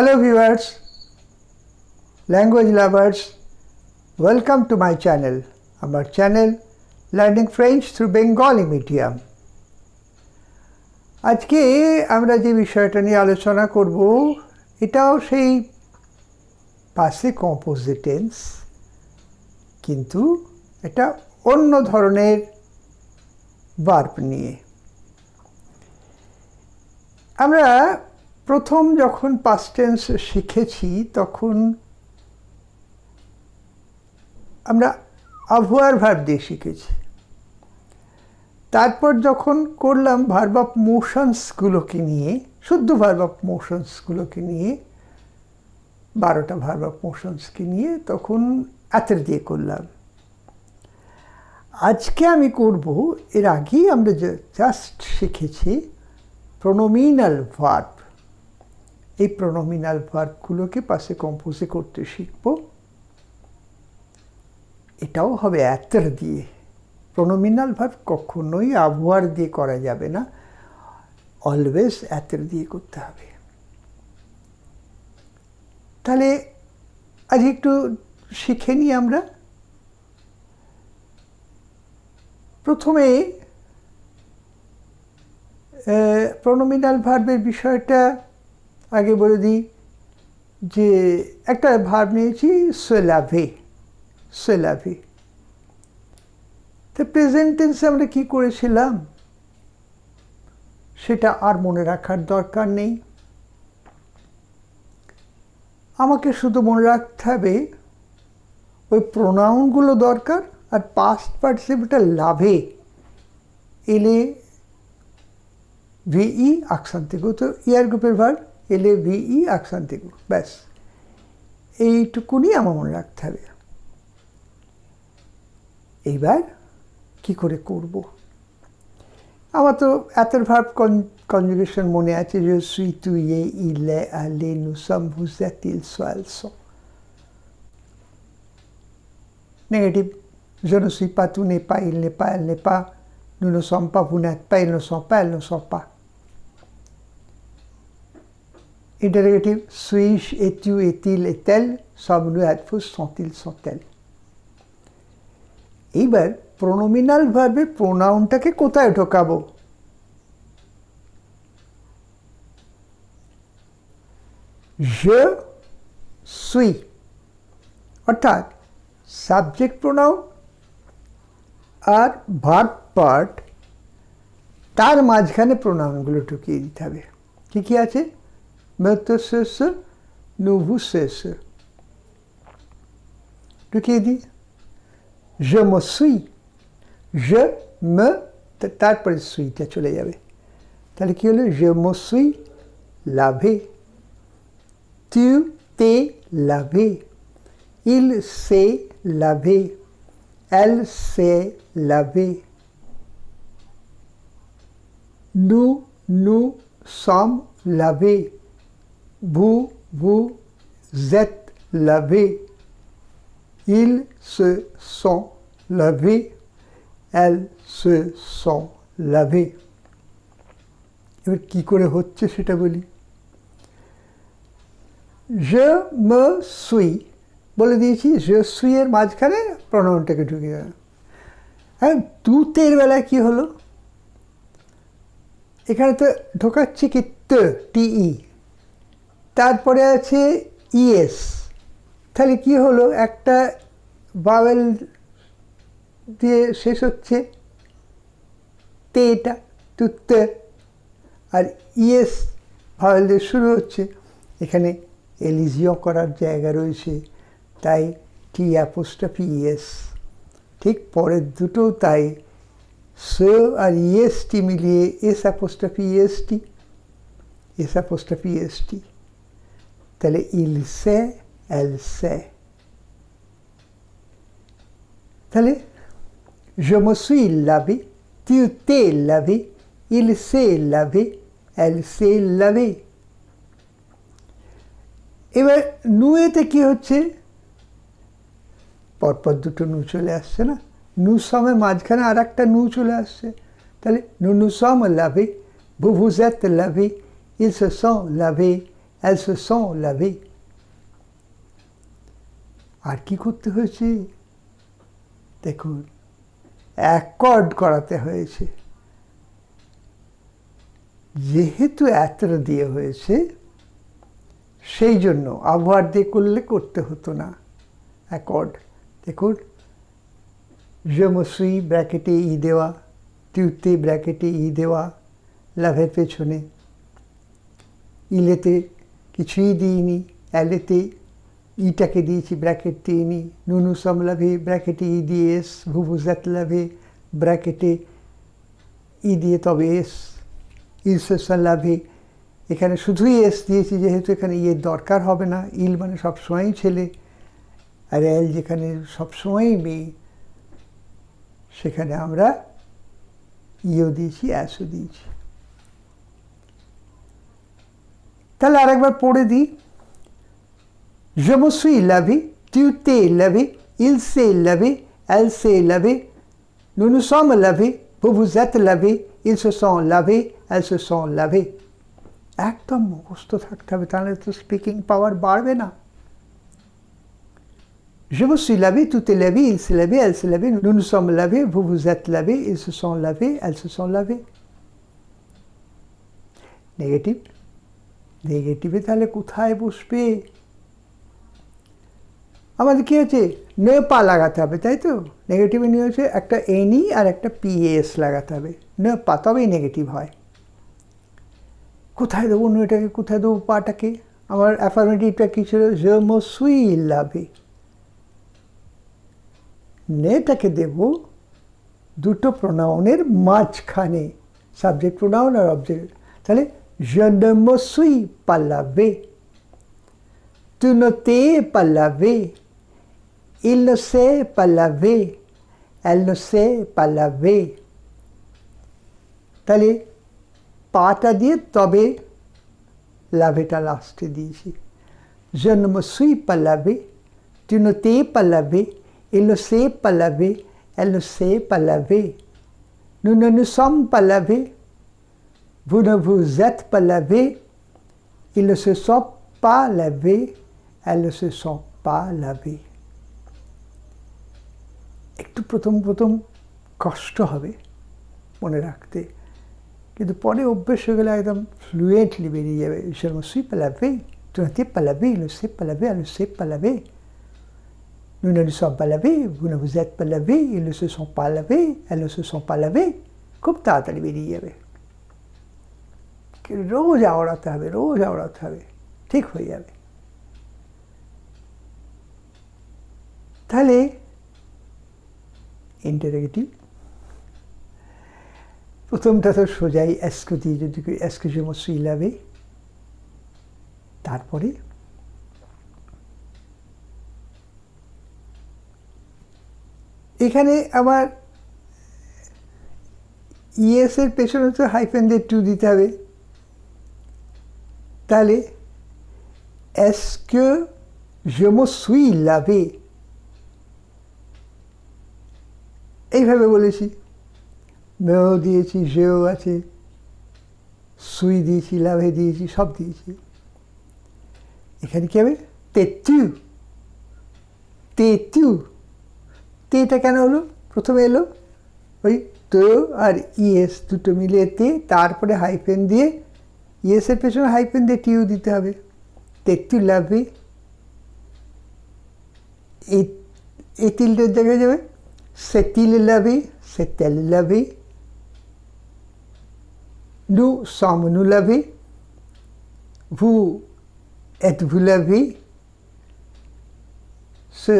Hello viewers, language lovers, welcome to my channel. Our channel Learning French through Bengali Medium. আজকে আমরা যে বিষয়টা নিয়ে আলোচনা করব এটাও সেই পাসে কম্পোজিট টেন্স, কিন্তু এটা অন্য ধরনের ভার্ব নিয়ে। আমরা প্রথম যখন পাস্ট টেন্স শিখেছি তখন আমরা avoir ভার্ব দিয়ে শিখেছি। তারপর যখন করলাম ভার্ব অফ মোশনসগুলোকে নিয়ে, শুদ্ধ ভার্ব অফ মোশনসগুলোকে নিয়ে, 12টা ভার্ব অফ মোশনসকে নিয়ে, তখন এতের দিয়ে করলাম। আজকে আমি করব, এর আগেই আমরা জাস্ট শিখেছি প্রোনোমিনাল ভার্ব। এই প্রোনোমিনাল ভার্বগুলোকে পাশে কম্পোজে করতে শিখব। এটাও হবে এতের দিয়ে। প্রোনোমিনাল ভার্ব কখনোই avoir দিয়ে করা যাবে না, অলওয়েজ এতের দিয়ে করতে হবে। তাহলে আজ একটু শিখে নিই আমরা। প্রথমে প্রোনোমিনাল ভার্বের বিষয়টা আগে বলে দিই যে একটা ভার্ব নিয়েছি se laver, se laver। তো প্রেজেন্ট টেন্সে আমরা কী করেছিলাম সেটা আর মনে রাখার দরকার নেই। আমাকে শুধু মনে রাখতে হবে ওই প্রোনাউনগুলো দরকার, আর পাস্ট পার্টিসিপেলটা লাভে এলে ভিই আকসান্তিগু, তো ইয়ার গ্রুপের ভার্ব এলে ভিই আকসান্তিগু, ব্যাস এইটুকুনি আমার মনে রাখতে হবে। এইবার কি করে করব? আমার তো এতের ভার্ব কনজুগেশন মনে আছে, যে suis, tu, il, il est, elle est, nous sommes, vous êtes, ils sont, elles sont। Négatif, je ne suis pas, tu n'es pas, il n'est pas, elle n'est pas, nous ne sommes pas, vous n'êtes pas, ils ne sont pas, elles ne sont pas। Interrogative, suis-je, es-tu, est-il, est-elle, sommes-nous, êtes-vous, sont-ils, sont-elles। এইবার pronominal ভার্বের প্রোনাউনটাকে কোথায় ঢোকাবো? je suis, অর্থাৎ subject pronoun আর verb part, তার মাঝখানে প্রোনাউনগুলো ঢুকিয়ে দিতে হবে। কী কী আছে? me, te, ce, nous, vous, ce। ঢুকিয়ে দিই। je me suis, je me, তারপরে সুইটা চলে যাবে। তাহলে কী হলো? je me suis lavé, tu t'es lavé, il s'est lavé, elle s'est lavée, nous sommes lavés, vous êtes lavés, ils se sont lavés, elles se sont lavées। এবার কী করে হচ্ছে সেটা বলি। je me suis বলে দিয়েছি, je suis এর মাঝখানে প্রোনাউনটাকে ঢুকিয়ে দেবে। হ্যাঁ, তুতের বেলায় কী হলো? এখানে তো ঢোকাচ্ছি কি টিই, তারপরে আছে ইএস। তাহলে কী হলো? একটা ভাওয়েল দিয়ে শেষ হচ্ছে তেটা, তুতে, আর ইএস ভাওয়েল দিয়ে শুরু হচ্ছে। এখানে এলিজিও করার জায়গা রয়েছে, তাই টি অ্যাপোস্ট্রফি ইএস। ঠিক পরের দুটো তাই স আর ইএসটি মিলিয়ে S apostrophe EST, S apostrophe EST. তাহলে ইল সে, এল সে। তাহলে je me suis lavé, tu t'es lavé, il s'est lavé, elle s'est lavée। এবার নুয়েতে কি হচ্ছে? পরপর দুটো নু চলে আসছে না, নু সমের মাঝখানে আর একটা নু চলে আসছে। তাহলে nous nous sommes lavés, vous vous êtes lavés, ils se sont lavés, elles se sont lavées। আর কি করতে হয়েছে দেখুন, অ্যাকর্ড করাতে হয়েছে। যেহেতু এতটা দিয়ে হয়েছে সেই জন্য আবহাওয়ার দিয়ে করতে হতো না অ্যাকর্ড। দেখুন, je me suis ব্র্যাকেটে ই দেওয়া, তুতে ব্র্যাকেটে ই দেওয়া, লাভের পেছনে, ইলেতে কিছুই দিইনি, এলেতে ইটাকে দিয়েছি ব্র্যাকেট দিইনি, নুনু সম লাভে ব্র্যাকেটে ই দিয়ে এস, ভুভুজাত লাভে ব্র্যাকেটে ই দিয়ে তবে এস, ইলসেশন লাভে এখানে শুধুই এস দিয়েছি যেহেতু এখানে ইয়ের দরকার হবে না। ইল মানে সবসময়ই ছেলে, আর এল যেখানে সবসময়ই মেয়ে, সেখানে আমরা ইও দিয়েছি, অ্যাসও দিয়েছি। তাহলে আরেকবার পড়ে দিই। je me suis lavé, tu t'es lavé, il s'est lavé, elle s'est lavée, nous nous sommes lavés, vous vous êtes lavés, ils se sont lavés, elles se sont lavées। একদম মুখস্থ থাকতে হবে, তাহলে তো স্পিকিং পাওয়ার বাড়বে না। je me suis lavé, tu t'es lavé, il s'est lavé, elle s'est lavée, nous nous sommes lavés, vous vous êtes lavés, ils se sont lavés, elles se sont lavées। Negative, নেগেটিভে তাহলে কোথায় বসবে? আমাদের কী হচ্ছে, নে পা লাগাতে হবে, তাই তো? নেগেটিভে নিয়ে হচ্ছে একটা এনই আর একটা পিএস লাগাতে হবে, নে পা, তবেই নেগেটিভ হয়। কোথায় দেবো নেটাকে, কোথায় দেবো পাটাকে? আমার অ্যাফার্মেটিভটা কী ছিল? je me suis lavé। নেটাকে দেব দুটো প্রোনাউনের মাঝখানে, সাবজেক্ট প্রোনাউন আর অবজেক্ট। তাহলে je ne me suis pas lavé, tu ne t'es pas lavé, il ne s'est pas lavé, elle ne s'est pas lavé। তাহলে পাটা দিয়ে তবে লাভেটা লাস্টে দিয়েছি। je ne me suis pas lavé, tu ne t'es pas lavé, il ne s'est pas lavé, elle ne s'est pas lavé, nous ne nous sommes pas lavés, vous ne vous êtes pas lavés, ils ne se sont pas lavés, elles ne se sont pas lavées। একটু প্রথম কষ্ট হবে মনে রাখতে, কিন্তু পরে অভ্যেস হয়ে গেলে একদম ফ্লুয়েন্টলি বেরিয়ে যাবে। je ne me suis pas lavé, tu ne t'es pas lavé, il ne s'est pas lavé, elle ne s'est pas lavée, nous ne nous sommes pas lavés, vous ne vous êtes pas lavés, ils ne se sont pas lavés, elles ne se sont pas lavées। খুব তাড়াতাড়ি বেরিয়ে যাবে। রোজ আওড়াতে হবে, রোজ আওড়াতে হবে, ঠিক হয়ে যাবে। তাহলে ইন্টারোগেটিভ প্রথমটা তো সোজাই এসকো দিয়ে যদি Essco je me suis lavé, তারপরে এখানে আমার ইএস এর পেছনে তো হাইফেন দিয়ে টু দিতে হবে। তাহলে Essco je me suis lavé, এইভাবে বলেছি। মেও দিয়েছি, যেও আছে, সুই দিয়েছি, লাভে দিয়েছি, সব দিয়েছি। এখানে কী হবে? তেতু, তেতু, তেটা কেন হলো? প্রথমে এলো ওই তো আর ইএস দুটো মিলিয়ে তে, তারপরে হাইফেন দিয়ে ইএসের পেছনে হাইফেন দিয়ে টিউ দিতে হবে। তেতু লাভে, এই তিলটার জায়গায় যাবে c'est-il lavé, c'est-elle lavé, nous sommes-nous lavés, vous êtes-vous lavés, se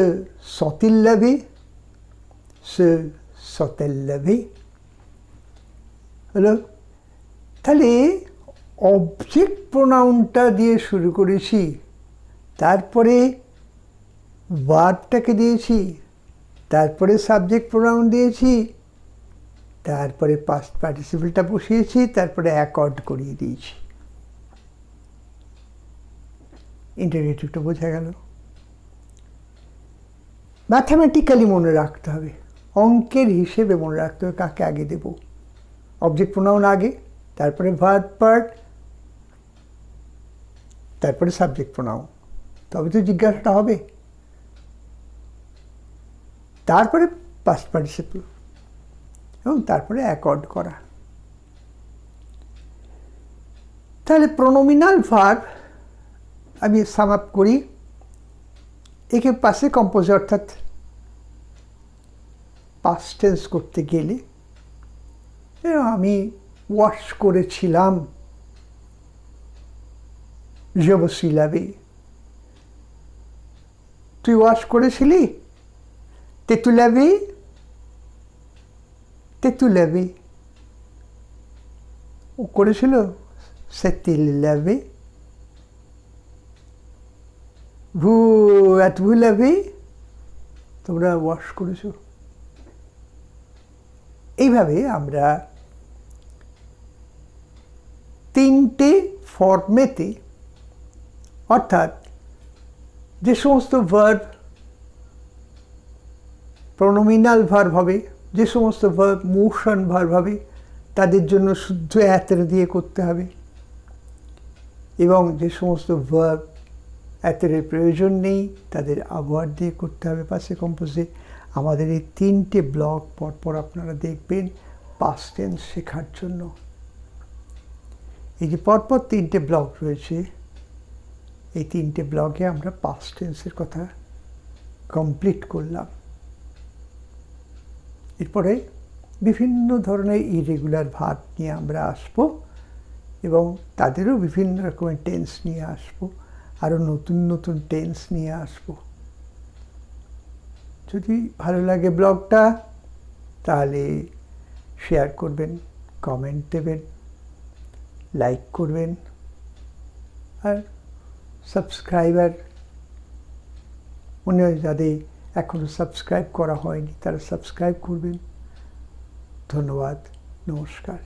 sont-ils lavés, se sont-elles lavées। হলো? তাহলে অবজেক্ট প্রোনাউনটা দিয়ে শুরু করেছি, তারপরে ভার্বটাকে দিয়েছি, তারপরে সাবজেক্ট প্রোনাউন দিয়েছি, তারপরে পাস্ট পার্টিসিপলটা বসিয়েছি, তারপরে অ্যাকর্ড করিয়ে দিয়েছি। ইন্টারোগেটিভটা বোঝা গেল। ম্যাথামেটিক্যালি মনে রাখতে হবে, অঙ্কের হিসেবে মনে রাখতে হবে কাকে আগে দেব। অবজেক্ট প্রোনাউন আগে, তারপরে ভার্ব পার্ট, তারপরে সাবজেক্ট প্রোনাউন, তবে তো জিজ্ঞাসাটা হবে। তারপরে পাস্ট পার্টিসিপল এবং তারপরে অ্যাকর্ড করা। তাহলে প্রোনোমিনাল ভার্ব আমি সাম আপ করি। একে পাসে কম্পোজ অর্থাৎ পাস্ট টেন্স করতে গেলে আমি ওয়াশ করেছিলাম, je me suis lavé। তুই ওয়াশ করেছিলি? t'es-tu lavé? t'es-tu lavé? ও করেছিল, s'est-il lavé? êtes-vous lavé? তোমরা ওয়াশ করেছো। এইভাবে আমরা তিনটে ফর্মেতে, অর্থাৎ যে সমস্ত ভার্ব প্রোনোমিনাল ভার্ব হবে, যে সমস্ত ভার্ব মোশন ভার্ব হবে, তাদের জন্য শুদ্ধ অ্যাতের দিয়ে করতে হবে, এবং যে সমস্ত ভার্ব অ্যাতের প্রয়োজন নেই তাদের অ্যাভার দিয়ে করতে হবে পাসে কম্পোজে। আমাদের এই তিনটে ব্লক পরপর আপনারা দেখবেন পাস্ট টেন্স শেখার জন্য। এই যে পরপর তিনটে ব্লক রয়েছে, এই তিনটে ব্লকে আমরা পাস্ট টেন্সের কথা কমপ্লিট করলাম। এরপরে বিভিন্ন ধরনের ইরেগুলার ভার্ব নিয়ে আমরা আসব এবং তাদেরও বিভিন্ন রকমের টেন্স নিয়ে আসব, আরও নতুন নতুন টেন্স নিয়ে আসব। যদি ভালো লাগে ব্লগটা তাহলে শেয়ার করবেন, কমেন্ট দেবেন, লাইক করবেন, আর সাবস্ক্রাইবার মনে হয় যাদের এখনও সাবস্ক্রাইব করা হয়নি তারা সাবস্ক্রাইব করবেন। ধন্যবাদ, নমস্কার।